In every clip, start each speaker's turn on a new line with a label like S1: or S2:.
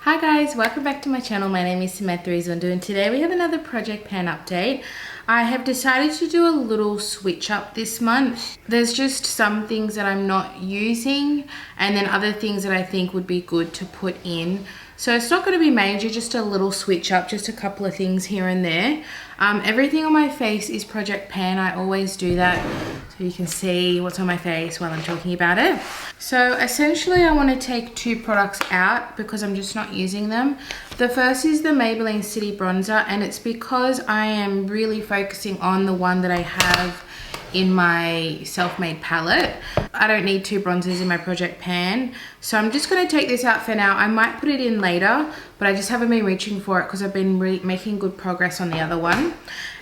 S1: Hi guys, welcome back to my channel. My name is Samantha Izundu and today we have another project pan update. I have decided to do a little switch up this month. There's just some things that I'm not using and then other things that I think would be good to put in. So it's not going to be major, just a little switch up, just a couple of things here and there. Everything on my face is project pan. I always do that so you can see what's on my face while I'm talking about it. So essentially I want to take two products out because I'm just not using them. The first is the Maybelline City Bronzer, and it's because I am really focusing on the one that I have in my self-made palette. I don't need two bronzers in my project pan, so I'm just going to take this out for now. I might put it in later, but I just haven't been reaching for it because I've been making good progress on the other one.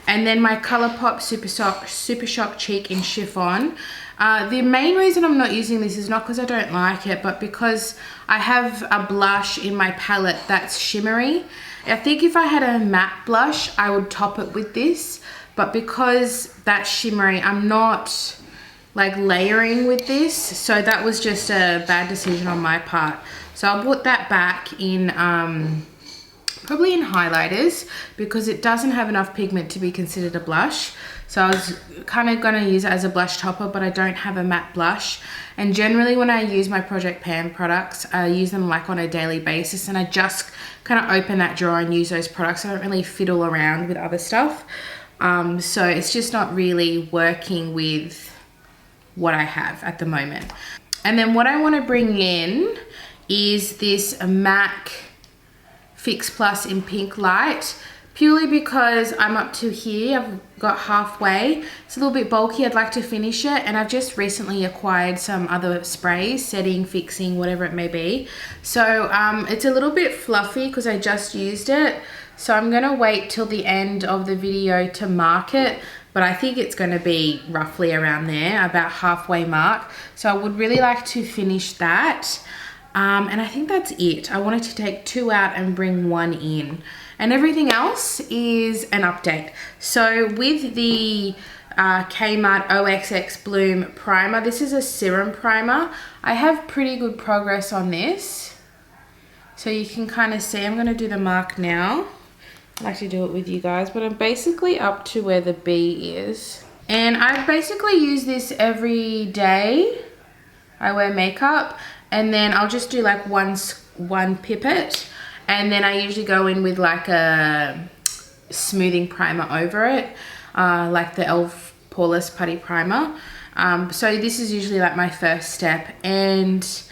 S1: And then my ColourPop Super Shock Cheek in Chiffon. The main reason I'm not using this is not because I don't like it, but because I have a blush in my palette that's shimmery. I think if I had a matte blush, I would top it with this. But because that's shimmery, I'm not like layering with this. So that was just a bad decision on my part. So I'll put that back in, probably in highlighters because it doesn't have enough pigment to be considered a blush. So I was kind of going to use it as a blush topper, but I don't have a matte blush. And generally when I use my Project Pan products, I use them like on a daily basis, and I just kind of open that drawer and use those products. I don't really fiddle around with other stuff. So it's just not really working with what I have at the moment. And then what I want to bring in is this MAC Fix Plus in Pink Light, purely because I'm up to here. I've got halfway. It's a little bit bulky. I'd like to finish it, and I've just recently acquired some other sprays, setting, fixing, whatever it may be. So it's a little bit fluffy because I just used it. So I'm going to wait till the end of the video to mark it, but I think it's going to be roughly around there, about halfway mark. So I would really like to finish that. And I think that's it. I wanted to take two out and bring one in. And everything else is an update. So with the Kmart OXX Bloom Primer, this is a serum primer. I have pretty good progress on this. So you can kind of see, I'm going to do the mark now. I like to do it with you guys, but I'm basically up to where the B is. And I basically use this every day. I wear makeup, and then I'll just do like one pipette, and then I usually go in with like a smoothing primer over it, like the e.l.f. Poreless Putty Primer. So this is usually like my first step, and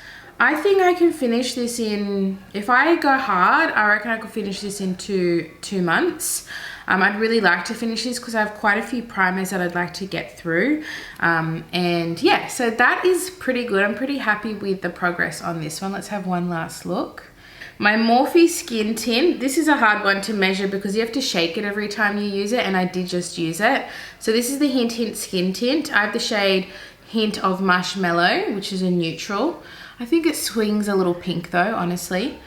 S1: I think I can finish this in, if I go hard, I reckon I could finish this in two months. I'd really like to finish this because I have quite a few primers that I'd like to get through. And yeah, so that is pretty good. I'm pretty happy with the progress on this one. Let's have one last look. My Morphe Skin Tint. This is a hard one to measure because you have to shake it every time you use it, and I did just use it. So this is the Hint Hint Skin Tint. I have the shade Hint of Marshmallow, which is a neutral. I think it swings a little pink though, honestly.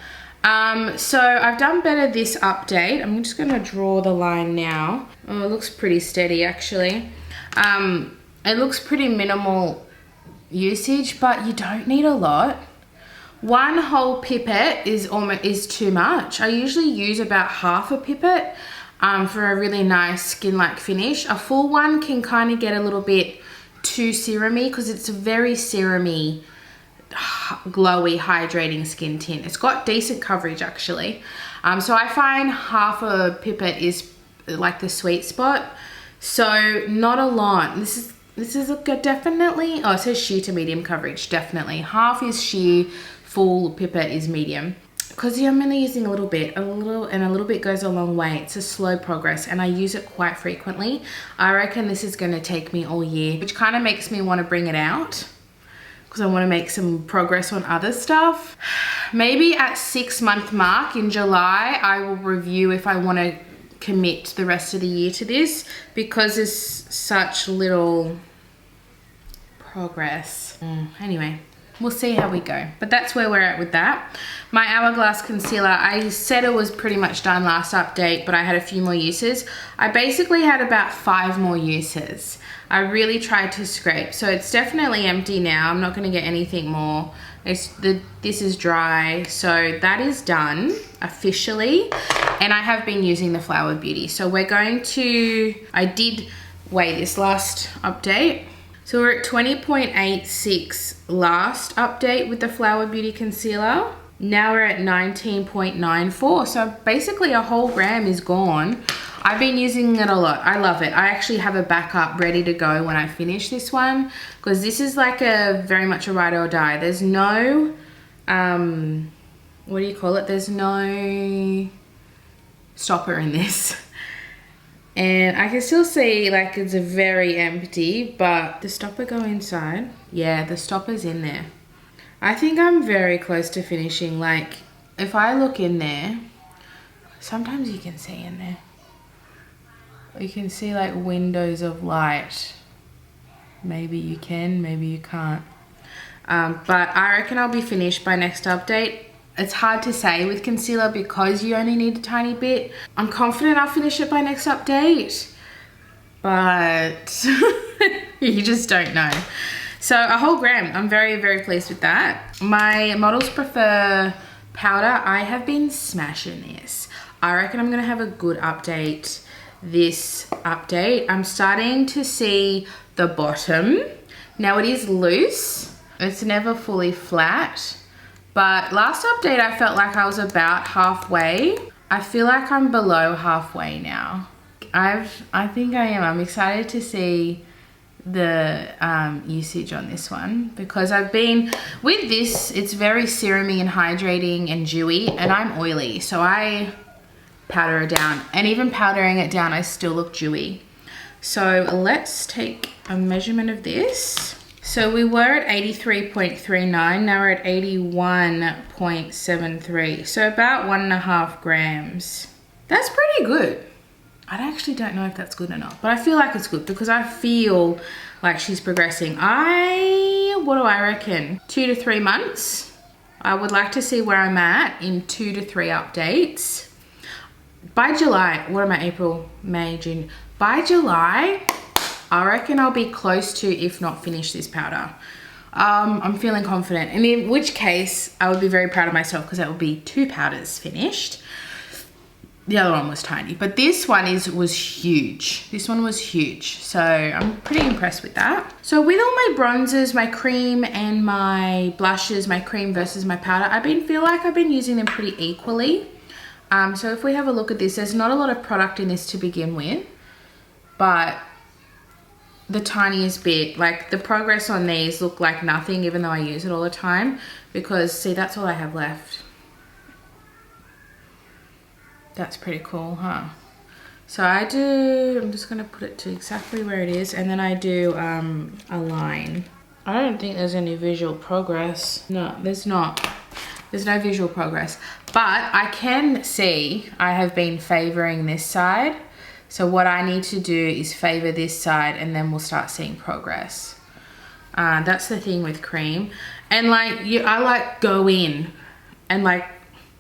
S1: So I've done better this update. I'm just going to draw the line now. Oh, it looks pretty steady actually. It looks pretty minimal usage, but you don't need a lot. One whole pipette is too much. I usually use about half a pipette for a really nice skin-like finish. A full one can kind of get a little bit too serumy because it's a very serumy, glowy, hydrating skin tint. It's got decent coverage actually. So I find half a pipette is like the sweet spot. So not a lot. This is definitely, oh, it says sheer to medium coverage, definitely. Half is sheer, full pipette is medium. Because I'm only using a little bit, and a little bit goes a long way. It's a slow progress, and I use it quite frequently. I reckon this is going to take me all year, which kind of makes me want to bring it out because I want to make some progress on other stuff. Maybe at 6-month mark in July, I will review if I want to commit the rest of the year to this because there's such little progress. Anyway, we'll see how we go. But that's where we're at with that. My Hourglass concealer, I said it was pretty much done last update, but I had a few more uses. I basically had about 5 more uses. I really tried to scrape. So it's definitely empty now. I'm not going to get anything more. This is dry, so that is done officially. And I have been using the Flower Beauty. So we're going to, I did weigh this last update. So we're at 20.86 last update with the Flower Beauty concealer. Now we're at 19.94. So basically a whole gram is gone. I've been using it a lot. I love it. I actually have a backup ready to go when I finish this one, because this is like a very much a ride or die. There's no, what do you call it? There's no stopper in this. And I can still see like it's very empty, but the stopper go inside. Yeah, the stopper's in there. I think I'm very close to finishing. Like if I look in there, sometimes you can see in there. You can see like windows of light. Maybe you can, maybe you can't. But I reckon I'll be finished by next update. It's hard to say with concealer because you only need a tiny bit. I'm confident I'll finish it by next update, but you just don't know. So a whole gram, I'm very, very pleased with that. My models prefer powder. I have been smashing this. I reckon I'm gonna have a good update this update. I'm starting to see the bottom. Now it is loose. It's never fully flat, but last update I felt like I was about halfway. I feel like I'm below halfway now. I think I am. I'm excited to see the usage on this one, because I've been with this, it's very serumy and hydrating and dewy, and I'm oily, so I powder it down, and even powdering it down I still look dewy. So let's take a measurement of this. So we were at 83.39, now we're at 81.73, so about 1.5 grams. That's pretty good. I actually don't know if that's good or not, but I feel like it's good because I feel like she's progressing. What do I reckon? 2 to 3 months. I would like to see where I'm at in 2 to 3 updates. By July, what am I, April, May, June? By July, I reckon I'll be close to, if not finish this powder. I'm feeling confident, and in which case I would be very proud of myself because that would be 2 powders finished. The other one was tiny, but this one was huge. This one was huge, so I'm pretty impressed with that. So with all my bronzers, my cream and my blushes, my cream versus my powder, feel like I've been using them pretty equally. So if we have a look at this, there's not a lot of product in this to begin with, but the tiniest bit, like the progress on these look like nothing even though I use it all the time, because see, that's all I have left. That's pretty cool, huh? So I'm just gonna put it to exactly where it is, and then I do a line. I don't think there's any visual progress. No, there's not. There's no visual progress, but I can see I have been favoring this side. So what I need to do is favor this side, and then we'll start seeing progress. That's the thing with cream. And like I like go in and like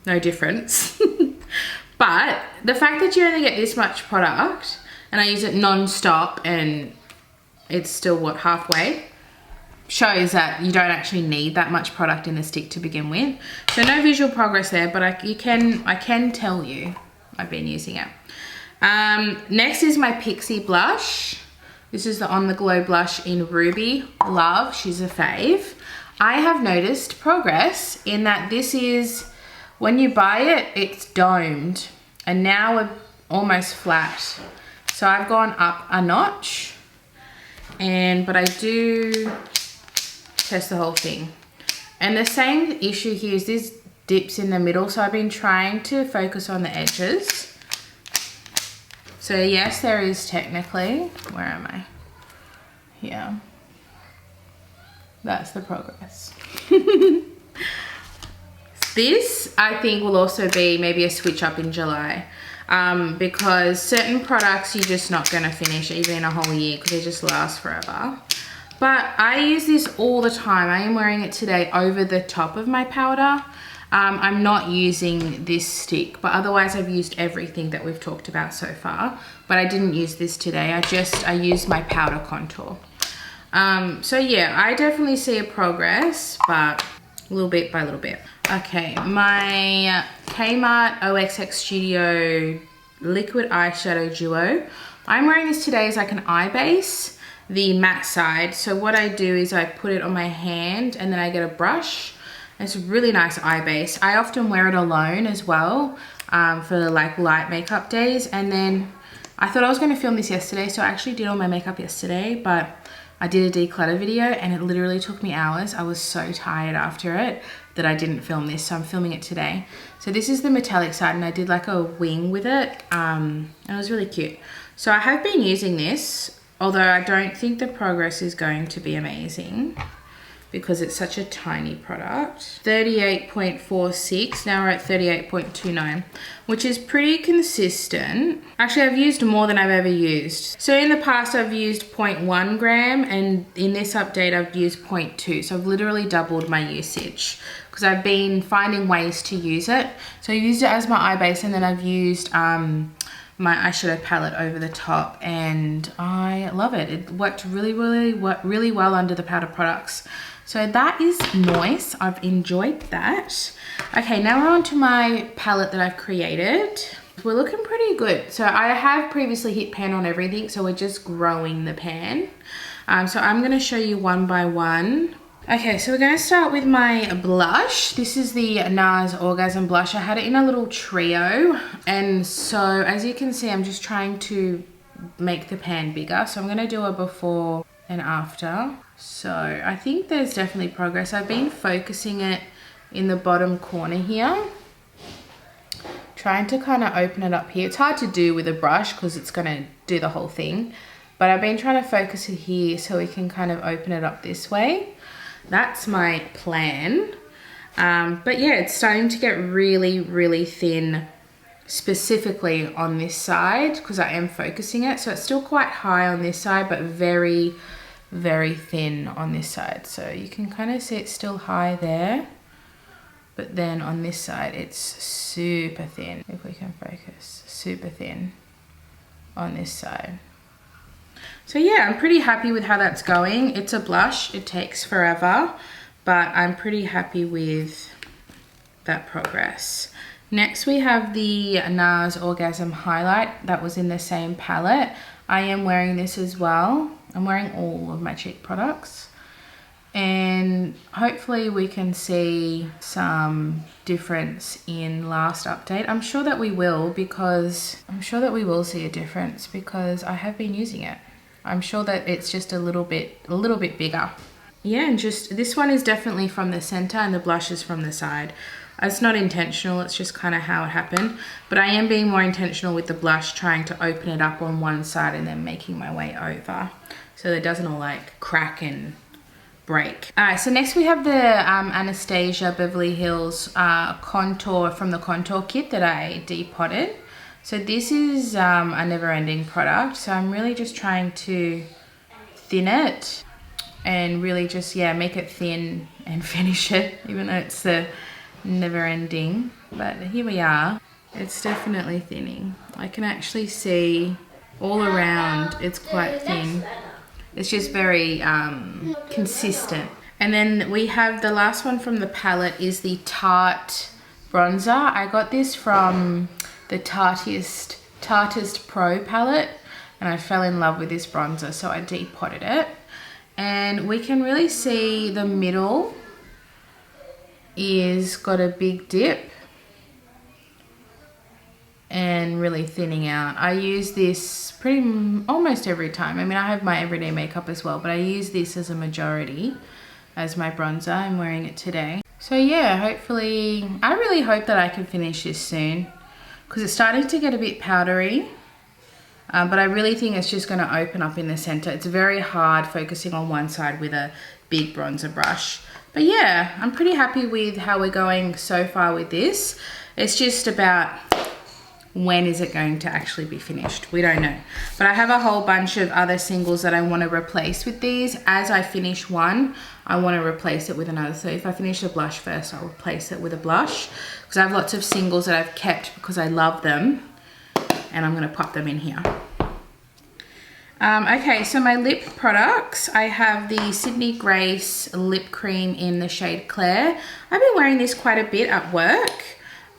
S1: no difference. But the fact that you only get this much product, and I use it non-stop, and it's still what, halfway, shows that you don't actually need that much product in the stick to begin with. So no visual progress there, but I can tell you I've been using it. Next is my Pixi blush. This is the On The Glow blush in Ruby. Love, she's a fave. I have noticed progress in that this is, when you buy it, it's domed, and now we're almost flat. So I've gone up a notch, but I do test the whole thing. And the same issue here is this dips in the middle, so I've been trying to focus on the edges. So yes, there is technically, where am I? Here. That's the progress. This, I think, will also be maybe a switch up in July, because certain products you're just not gonna finish even in a whole year because they just last forever. But I use this all the time. I am wearing it today over the top of my powder. I'm not using this stick, but otherwise I've used everything that we've talked about so far, but I didn't use this today. I used my powder contour. So yeah, I definitely see a progress, but little bit by little bit. Okay, my Kmart OXX Studio Liquid Eyeshadow Duo. I'm wearing this today as like an eye base, the matte side. So what I do is I put it on my hand and then I get a brush. It's a really nice eye base. I often wear it alone as well for like light makeup days. And then I thought I was going to film this yesterday, so I actually did all my makeup yesterday, but I did a declutter video and it literally took me hours. I was so tired after it that I didn't film this, so I'm filming it today. So this is the metallic side and I did like a wing with it and it was really cute. So I have been using this, although I don't think the progress is going to be amazing because it's such a tiny product. 38.46, now we're at 38.29, which is pretty consistent. Actually, I've used more than I've ever used. So in the past, I've used 0.1 gram, and in this update, I've used 0.2. So I've literally doubled my usage because I've been finding ways to use it. So I used it as my eye base, and then I've used my eyeshadow palette over the top, and I love it. It worked really well under the powder products. So that is nice. I've enjoyed that. Okay, now we're on to my palette that I've created. We're looking pretty good. So I have previously hit pan on everything, so we're just growing the pan. So I'm gonna show you one by one. Okay, so we're gonna start with my blush. This is the Nars Orgasm blush. I had it in a little trio. And so as you can see, I'm just trying to make the pan bigger. So I'm gonna do a before and after. So I think there's definitely progress. I've been focusing it in the bottom corner here, trying to kind of open it up here. It's hard to do with a brush because it's going to do the whole thing, but I've been trying to focus it here so we can kind of open it up this way. That's my plan. But yeah, it's starting to get really thin, specifically on this side because I am focusing it. So it's still quite high on this side, but very thin on this side. So you can kind of see it's still high there, but then on this side it's super thin. If we can focus, super thin on this side. So yeah, I'm pretty happy with how that's going. It's a blush, it takes forever, but I'm pretty happy with that progress. Next we have the Nars Orgasm highlight that was in the same palette. I am wearing this as well. I'm wearing all of my cheek products, and hopefully we can see some difference in last update. I'm sure that we will see a difference because I have been using it. I'm sure that it's just a little bit bigger. Yeah, and just this one is definitely from the center and the blush is from the side. It's not intentional, it's just kind of how it happened. But I am being more intentional with the blush, trying to open it up on one side and then making my way over so that it doesn't all like crack and break. All right, so next we have the Anastasia Beverly Hills contour from the contour kit that I depotted. So this is a never-ending product. So I'm really just trying to thin it and really just, yeah, make it thin and finish it, even though it's the never-ending. But here we are. It's definitely thinning. I can actually see all around it's quite thin. It's just very consistent. And then we have the last one from the palette is the Tarte Bronzer. I got this from the Tartist Pro palette and I fell in love with this bronzer, so I depotted it. And we can really see the middle is got a big dip and really thinning out. I use this almost every time. I mean, I have my everyday makeup as well, but I use this as a majority as my bronzer. I'm wearing it today. So yeah, hopefully, I really hope that I can finish this soon because it's starting to get a bit powdery, but I really think it's just going to open up in the center. It's very hard focusing on one side with a big bronzer brush. But yeah, I'm pretty happy with how we're going so far with this. It's just about when is it going to actually be finished? We don't know. But I have a whole bunch of other singles that I want to replace with these. As I finish one, I want to replace it with another. So if I finish the blush first, I'll replace it with a blush because I have lots of singles that I've kept because I love them and I'm going to pop them in here. Okay, so my lip products, I have the Sydney Grace Lip Cream in the shade Claire. I've been wearing this quite a bit at work.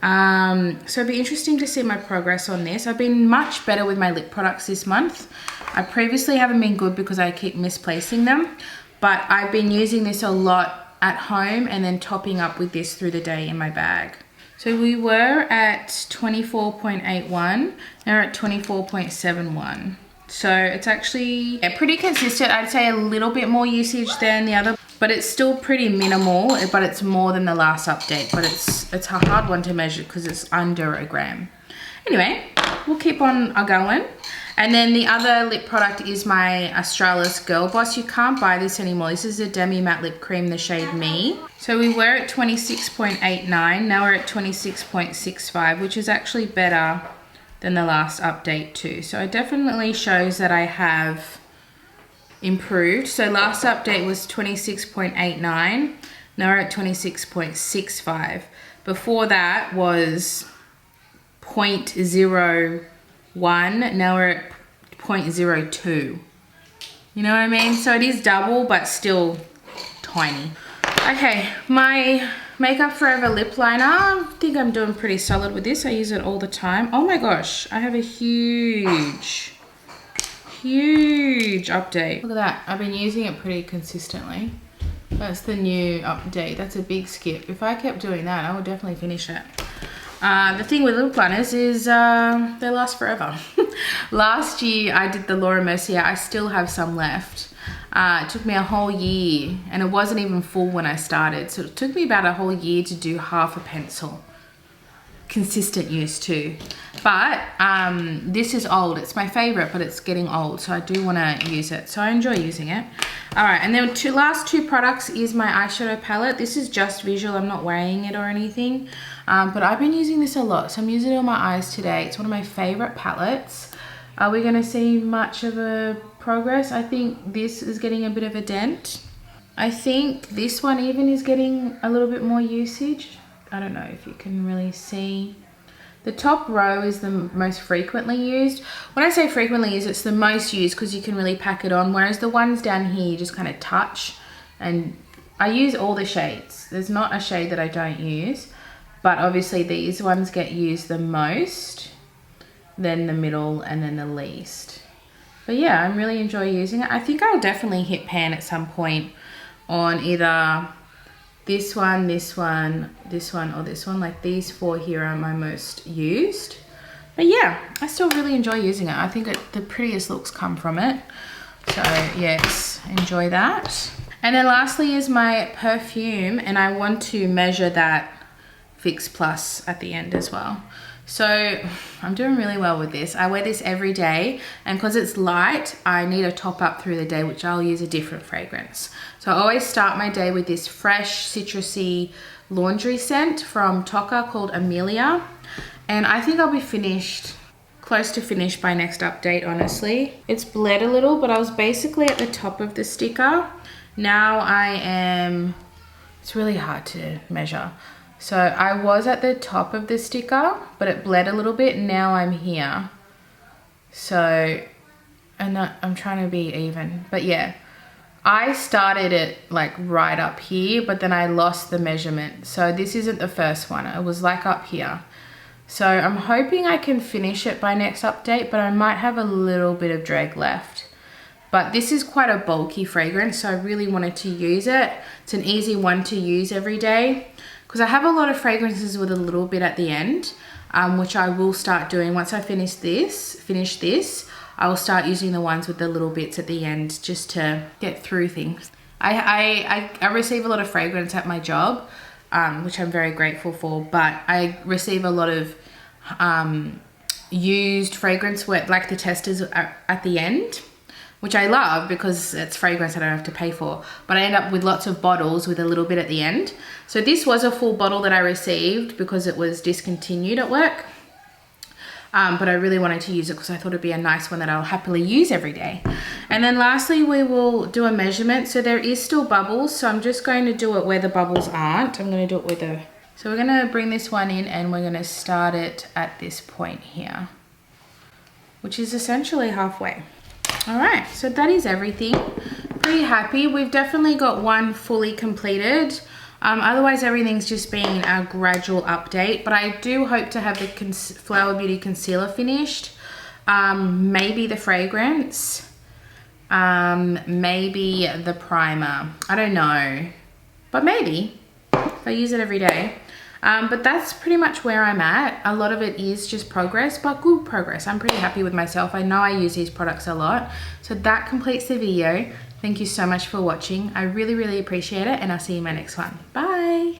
S1: So it'd be interesting to see my progress on this. I've been much better with my lip products this month. I previously haven't been good because I keep misplacing them, but I've been using this a lot at home and then topping up with this through the day in my bag. So we were at 24.81, now we're at 24.71. So it's actually pretty consistent. I'd say a little bit more usage than the other, but it's still pretty minimal, but it's more than the last update. But it's a hard one to measure because it's under a gram. Anyway, we'll keep on going. And then the other lip product is my Australis Girl Boss. You can't buy this anymore. This is a Demi Matte Lip Cream, the shade Me. So we were at 26.89, now we're at 26.65, which is actually better than the last update too. So it definitely shows that I have improved. So last update was 26.89, now we're at 26.65. Before that was 0.01, now we're at 0.02. You know what I mean? So it is double, but still tiny. Okay, my Makeup Forever lip liner, I think I'm doing pretty solid with this. I use it all the time. Oh my gosh, I have a huge update. Look at that, I've been using it pretty consistently. That's the new update. That's a big skip. If I kept doing that, I would definitely finish it. The thing with lip liners is they last forever. Last year I did the Laura Mercier. I still have some left. It took me a whole year, and it wasn't even full when I started. So it took me about a whole year to do half a pencil. Consistent use too. But this is old. It's my favorite, but it's getting old. So I do want to use it. So I enjoy using it. All right, and then last two products is my eyeshadow palette. This is just visual. I'm not weighing it or anything. But I've been using this a lot. So I'm using it on my eyes today. It's one of my favorite palettes. Are we going to see much of a progress? I think this is getting a bit of a dent. I think this one even is getting a little bit more usage. I don't know if you can really see. The top row is the most frequently used. When I say frequently used, it's the most used because you can really pack it on, whereas the ones down here you just kind of touch. And I use all the shades. There's not a shade that I don't use, but obviously these ones get used the most, then the middle, and then the least. But yeah, I really enjoy using it. I think I'll definitely hit pan at some point on either this one, this one, this one, or this one. Like these four here are my most used. But yeah, I still really enjoy using it. I think the prettiest looks come from it. So yes, enjoy that. And then lastly is my perfume, and I want to measure that Fix Plus at the end as well. So I'm doing really well with this. I wear this every day, and because it's light, I need a top up through the day, which I'll use a different fragrance. So I always start my day with this fresh citrusy laundry scent from Tocca called Emelia. And I think I'll be finished, close to finished by next update, honestly. It's bled a little, but I was basically at the top of the sticker. Now I am, it's really hard to measure. So I was at the top of the sticker, but it bled a little bit. Now I'm here. So, and I'm trying to be even, but yeah. I started it like right up here, but then I lost the measurement. So this isn't the first one. It was like up here. So I'm hoping I can finish it by next update, but I might have a little bit of drag left. But this is quite a bulky fragrance, so I really wanted to use it. It's an easy one to use every day, because I have a lot of fragrances with a little bit at the end, which I will start doing. Once I finish this, I will start using the ones with the little bits at the end just to get through things. I receive a lot of fragrance at my job, which I'm very grateful for, but I receive a lot of used fragrance where like the testers are at the end, which I love because it's fragrance I don't have to pay for, but I end up with lots of bottles with a little bit at the end. So this was a full bottle that I received because it was discontinued at work. But I really wanted to use it because I thought it'd be a nice one that I'll happily use every day. And then lastly, we will do a measurement. So there is still bubbles, so I'm just going to do it where the bubbles aren't. I'm going to do it with a, so we're going to bring this one in and we're going to start it at this point here, which is essentially halfway. All right, so that is everything. Pretty happy. We've definitely got one fully completed. Otherwise everything's just been a gradual update, but I do hope to have the Flower Beauty concealer finished. Maybe the fragrance, maybe the primer. I don't know, but maybe if I use it every day. But that's pretty much where I'm at. A lot of it is just progress, but good progress. I'm pretty happy with myself. I know I use these products a lot. So that completes the video. Thank you so much for watching. I really, really appreciate it, and I'll see you in my next one. Bye.